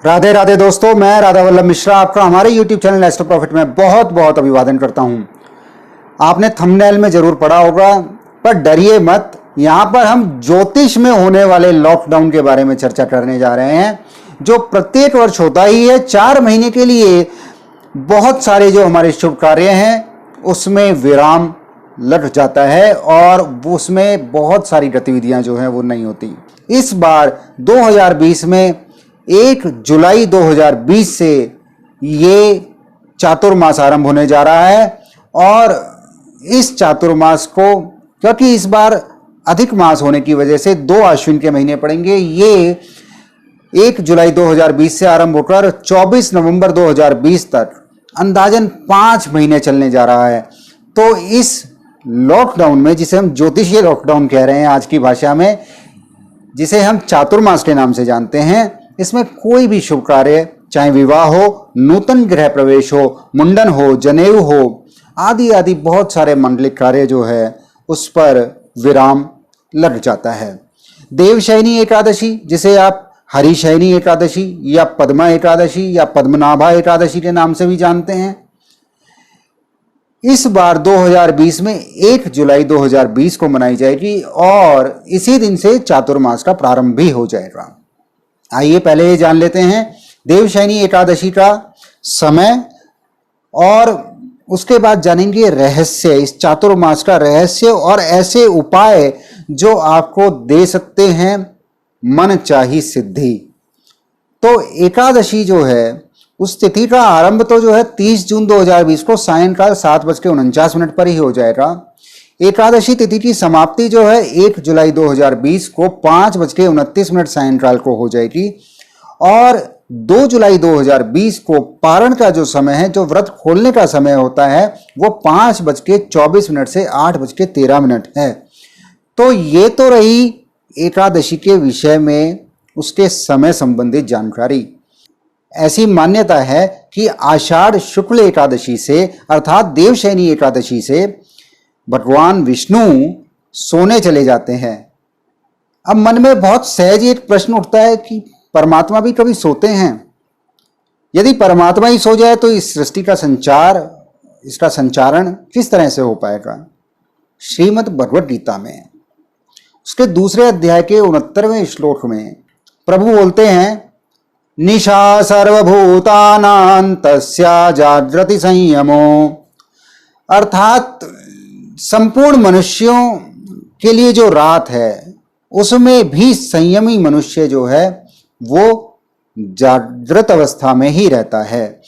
राधे राधे दोस्तों, मैं राधा वल्लभ मिश्रा आपका हमारे YouTube चैनल एस्ट्रो प्रॉफिट में बहुत बहुत अभिवादन करता हूं। आपने थंबनेल में जरूर पढ़ा होगा, पर डरिए मत। यहां पर हम ज्योतिष में होने वाले लॉकडाउन के बारे में चर्चा करने जा रहे हैं, जो प्रत्येक वर्ष होता ही है। 4 महीने के लिए बहुत सारे जो हमारे शुभ कार्य हैं उसमें विराम लग जाता है और उसमें बहुत सारी गतिविधियां जो हैं वो नहीं होती। इस बार 2020 में 1 जुलाई 2020 से ये चातुर्मास आरंभ होने जा रहा है। और इस चातुर्मास को, क्योंकि इस बार अधिक मास होने की वजह से 2 आश्विन के महीने पड़ेंगे, ये 1 जुलाई 2020 से आरंभ होकर 24 नवंबर 2020 तक अंदाजन 5 महीने चलने जा रहा है। तो इस लॉकडाउन में, जिसे हम ज्योतिषीय लॉकडाउन कह रहे हैं आज की भाषा में, जिसे हम चातुर्मास के नाम से जानते हैं, इसमें कोई भी शुभ कार्य, चाहे विवाह हो, नूतन गृह प्रवेश हो, मुंडन हो, जनेऊ हो, आदि आदि बहुत सारे मंगलिक कार्य जो है उस पर विराम लग जाता है। देवशयनी एकादशी, जिसे आप हरिशयनी एकादशी या पद्मा एकादशी या पद्मनाभा एकादशी के नाम से भी जानते हैं, इस बार 2020 में 1 जुलाई 2020 को मनाई जाएगी और इसी दिन से चातुर्मास का प्रारंभ भी हो जाएगा। आइए पहले ये जान लेते हैं देवशयनी एकादशी का समय, और उसके बाद जानेंगे रहस्य, इस चातुर्मास का रहस्य और ऐसे उपाय जो आपको दे सकते हैं मन चाही सिद्धि। तो एकादशी जो है, उस तिथि का आरंभ तो जो है 30 जून 2020 को सायंकाल 7:49 पर ही हो जाएगा। एकादशी तिथि की समाप्ति जो है 1 जुलाई 2020 को 5:29 सायंकाल को हो जाएगी। और 2 जुलाई 2020 को पारण का जो समय है, जो व्रत खोलने का समय होता है, वो 5:24 से 8:13 है। तो ये तो रही एकादशी के विषय में उसके समय संबंधित जानकारी। ऐसी मान्यता है कि आषाढ़ शुक्ल एकादशी से, अर्थात देवशयनी एकादशी से, भगवान विष्णु सोने चले जाते हैं। अब मन में बहुत सहज एक प्रश्न उठता है कि परमात्मा भी कभी सोते हैं? यदि परमात्मा ही सो जाए तो इस सृष्टि का संचार, इसका संचारण किस तरह से हो पाएगा? श्रीमद् भगवद गीता में उसके दूसरे अध्याय के 69वें श्लोक में प्रभु बोलते हैं, निशा सर्वभूतानां तस्या जागृति संयमो। अर्थात संपूर्ण मनुष्यों के लिए जो रात है, उसमें भी संयमी मनुष्य जो है वो जागृत अवस्था में ही रहता है।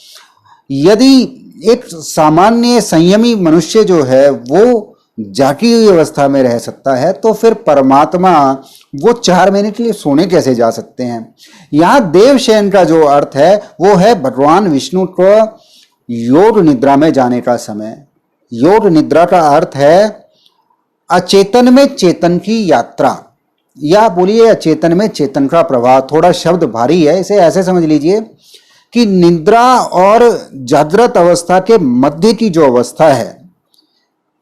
यदि एक सामान्य संयमी मनुष्य जो है वो जागी हुई अवस्था में रह सकता है, तो फिर परमात्मा वो 4 महीने के लिए सोने कैसे जा सकते हैं? यहाँ देवशयन का जो अर्थ है वो है भगवान विष्णु को योग निद्रा में जाने का समय। योग निद्रा का अर्थ है अचेतन में चेतन की यात्रा, या बोलिए अचेतन में चेतन का प्रवाह। थोड़ा शब्द भारी है, इसे ऐसे समझ लीजिए कि निद्रा और जागृत अवस्था के मध्य की जो अवस्था है,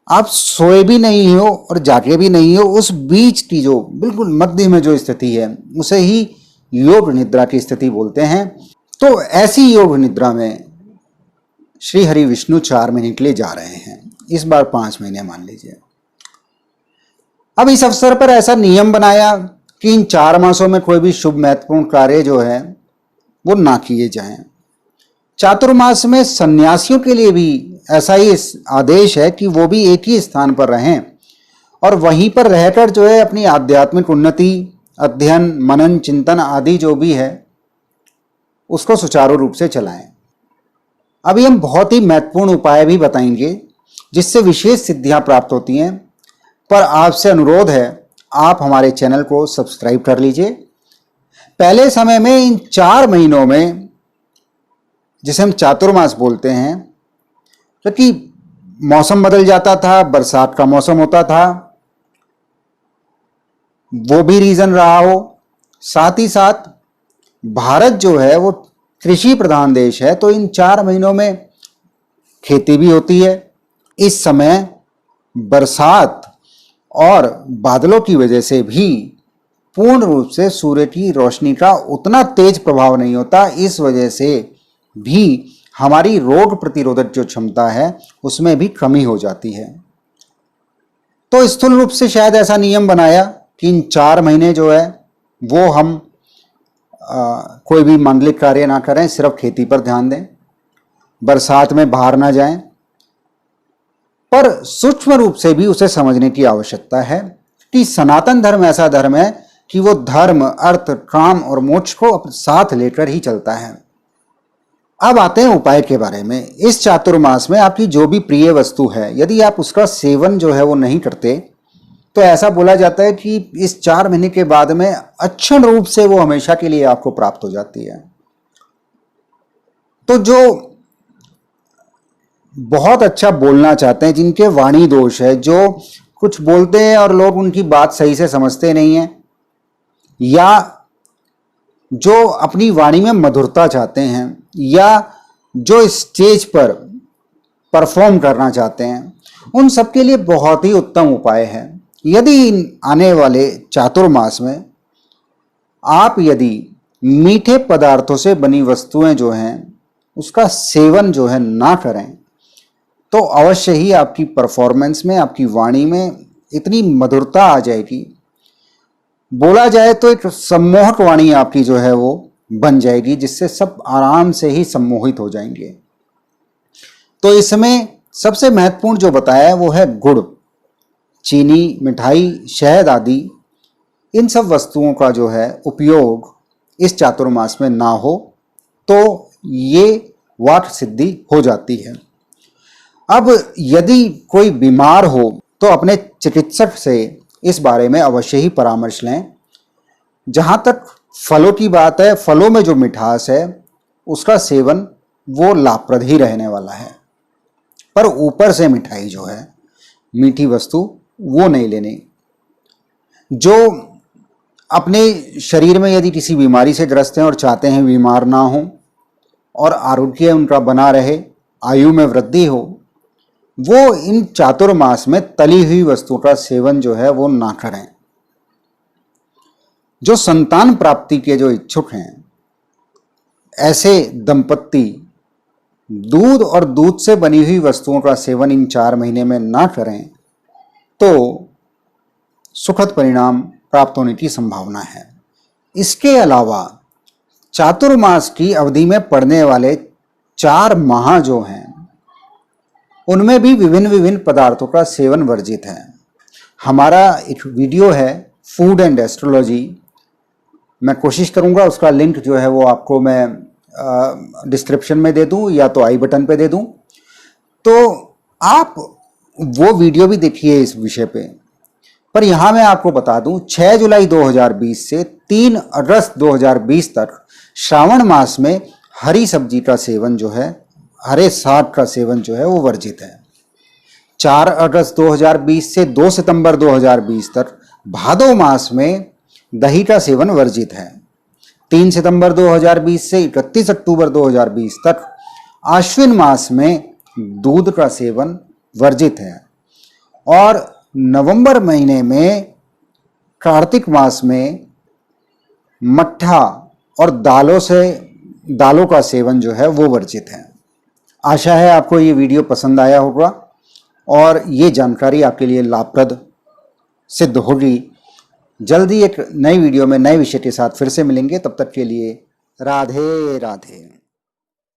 आप सोए भी नहीं हो और जागे भी नहीं हो, उस बीच की जो बिल्कुल मध्य में जो स्थिति है उसे ही योग निद्रा की स्थिति बोलते हैं। तो ऐसी योग निद्रा में श्री हरि विष्णु 4 महीने के लिए जा रहे हैं, इस बार 5 महीने मान लीजिए। अब इस अवसर पर ऐसा नियम बनाया कि इन 4 मासों में कोई भी शुभ महत्वपूर्ण कार्य जो है वो ना किए जाएं। चातुर्मास में सन्यासियों के लिए भी ऐसा ही आदेश है कि वो भी एक ही स्थान पर रहें और वहीं पर रहकर जो है अपनी आध्यात्मिक उन्नति, अध्ययन, मनन, चिंतन आदि जो भी है उसको सुचारू रूप से चलाएं। अभी हम बहुत ही महत्वपूर्ण उपाय भी बताएंगे जिससे विशेष सिद्धियां प्राप्त होती हैं, पर आपसे अनुरोध है आप हमारे चैनल को सब्सक्राइब कर लीजिए। पहले समय में इन 4 महीनों में, जिसे हम चातुर्मास बोलते हैं, क्योंकि मौसम बदल जाता था, बरसात का मौसम होता था, वो भी रीजन रहा हो। साथ ही साथ भारत जो है वो कृषि प्रधान देश है, तो इन 4 महीनों में खेती भी होती है। इस समय बरसात और बादलों की वजह से भी पूर्ण रूप से सूर्य की रोशनी का उतना तेज प्रभाव नहीं होता। इस वजह से भी हमारी रोग प्रतिरोधक जो क्षमता है उसमें भी कमी हो जाती है। तो स्थूल रूप से शायद ऐसा नियम बनाया कि इन 4 महीने जो है वो हम कोई भी मांगलिक कार्य ना करें, सिर्फ खेती पर ध्यान दें, बरसात में बाहर ना जाएं। पर सूक्ष्म रूप से भी उसे समझने की आवश्यकता है कि सनातन धर्म ऐसा धर्म है कि वो धर्म, अर्थ, काम और मोक्ष को साथ लेकर ही चलता है। अब आते हैं उपाय के बारे में। इस चातुर्मास में आपकी जो भी प्रिय वस्तु है, यदि आप उसका सेवन जो है वो नहीं करते तो ऐसा बोला जाता है कि इस 4 महीने के बाद में अक्षण रूप से वो हमेशा के लिए आपको प्राप्त हो जाती है। तो जो बहुत अच्छा बोलना चाहते हैं, जिनके वाणी दोष है, जो कुछ बोलते हैं और लोग उनकी बात सही से समझते नहीं हैं, या जो अपनी वाणी में मधुरता चाहते हैं, या जो स्टेज पर परफॉर्म करना चाहते हैं, उन सब के लिए बहुत ही उत्तम उपाय है। यदि आने वाले चातुर्मास में आप यदि मीठे पदार्थों से बनी वस्तुएं जो हैं उसका सेवन जो है ना करें तो अवश्य ही आपकी परफॉर्मेंस में, आपकी वाणी में इतनी मधुरता आ जाएगी, बोला जाए तो एक सम्मोहक वाणी आपकी जो है वो बन जाएगी, जिससे सब आराम से ही सम्मोहित हो जाएंगे। तो इसमें सबसे महत्वपूर्ण जो बताया है वो है गुड़, चीनी, मिठाई, शहद आदि इन सब वस्तुओं का जो है उपयोग इस चातुर्मास में ना हो तो ये वाक् सिद्धि हो जाती है। अब यदि कोई बीमार हो तो अपने चिकित्सक से इस बारे में अवश्य ही परामर्श लें। जहाँ तक फलों की बात है, फलों में जो मिठास है उसका सेवन वो लाभप्रद ही रहने वाला है, पर ऊपर से मिठाई जो है, मीठी वस्तु वो नहीं लेनी। जो अपने शरीर में यदि किसी बीमारी से ग्रस्त हैं और चाहते हैं बीमार ना हो और आरोग्य उनका बना रहे, आयु में वृद्धि हो, वो इन चातुर्मास में तली हुई वस्तुओं का सेवन जो है वो ना करें। जो संतान प्राप्ति के जो इच्छुक हैं, ऐसे दंपत्ति दूध और दूध से बनी हुई वस्तुओं का सेवन इन 4 महीने में ना करें तो सुखद परिणाम प्राप्त होने की संभावना है। इसके अलावा चातुर्मास की अवधि में पड़ने वाले 4 माह जो हैं उनमें भी विभिन्न विभिन्न पदार्थों का सेवन वर्जित है। हमारा एक वीडियो है फूड एंड एस्ट्रोलॉजी, मैं कोशिश करूंगा उसका लिंक जो है वो आपको मैं डिस्क्रिप्शन में दे दूं या तो आई बटन पे दे दूं, तो आप वो वीडियो भी देखिए इस विषय पे। पर यहाँ मैं आपको बता दूं 6 जुलाई 2020 से 3 अगस्त 2020 तक श्रावण मास में हरी सब्जी का सेवन जो है, हरे साग का सेवन जो है वो वर्जित है। 4 अगस्त 2020 से 2 सितंबर 2020 तक भादो मास में दही का सेवन वर्जित है। 3 सितंबर 2020 से 31 अक्टूबर 2020 तक आश्विन मास में दूध का सेवन वर्जित है। और नवंबर महीने में कार्तिक मास में मट्ठा और दालों का सेवन जो है वो वर्जित है। आशा है आपको ये वीडियो पसंद आया होगा और ये जानकारी आपके लिए लाभप्रद सिद्ध होगी। जल्दी एक नई वीडियो में नए विषय के साथ फिर से मिलेंगे, तब तक के लिए राधे राधे।